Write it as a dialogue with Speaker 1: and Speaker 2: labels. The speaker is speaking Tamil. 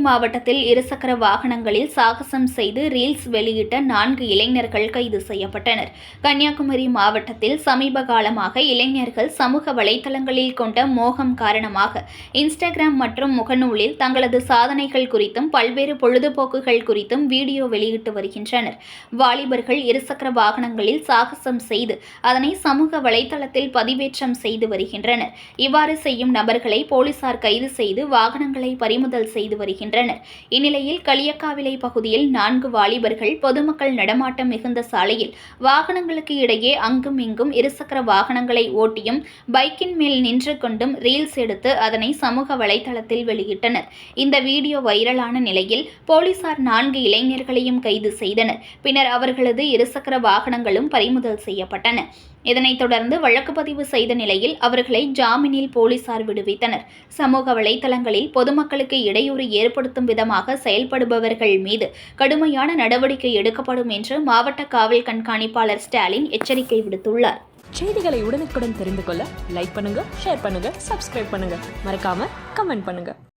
Speaker 1: மாவட்டத்தில் இருசக்கர வாகனங்களில் சாகசம் செய்து ரீல்ஸ் வெளியிட்ட 4 இளைஞர்கள் கைது செய்யப்பட்டனர். கன்னியாகுமரி மாவட்டத்தில் சமீப காலமாக இளைஞர்கள் சமூக வலைதளங்களில் கொண்ட மோகம் காரணமாக இன்ஸ்டாகிராம் மற்றும் முகநூலில் தங்களது சாதனைகள் குறித்தும் பல்வேறு பொழுதுபோக்குகள் குறித்தும் வீடியோ வெளியிட்டு வருகின்றனர். வாலிபர்கள் இருசக்கர வாகனங்களில் சாகசம் செய்து அதனை சமூக வலைதளத்தில் பதிவேற்றம் செய்து வருகின்றனர். இவ்வாறு செய்யும் நபர்களை போலீசார் கைது செய்து வாகனங்களை பறிமுதல் செய்து வருகின்றனர். இந்நிலையில் களியக்காவிளை பகுதியில் 4 வாலிபர்கள் பொதுமக்கள் நடமாட்டம் மிகுந்த சாலையில் வாகனங்களுக்கு இடையே அங்கும் இங்கும் இருசக்கர வாகனங்களை ஓட்டியும் பைக்கின் மேல் நின்று கொண்டும் ரீல்ஸ் எடுத்து அதனை சமூக வலைதளத்தில் வெளியிட்டனர். இந்த வீடியோ வைரலான நிலையில் போலீசார் 4 இளைஞர்களையும் கைது செய்தனர். பின்னர் அவர்களது இருசக்கர வாகனங்களும் பறிமுதல் செய்யப்பட்டன. இதனைத் தொடர்ந்து வழக்கு பதிவு செய்த நிலையில் அவர்களை ஜாமீனில் போலீசார் விடுவித்தனர். சமூக வலைதளங்களில் பொதுமக்களுக்கு இடையூறு ஏற்படுத்தும் விதமாக செயல்படுபவர்கள் மீது கடுமையான நடவடிக்கை எடுக்கப்படும் என்று மாவட்ட காவல் கண்காணிப்பாளர் ஸ்டாலின் எச்சரிக்கை விடுத்துள்ளார்.
Speaker 2: செய்திகளை உடனுக்குடன் தெரிந்து கொள்ள லைக் பண்ணுங்க, ஷேர் பண்ணுங்க, சப்ஸ்கிரைப் பண்ணுங்க, மறக்காம கமெண்ட் பண்ணுங்க.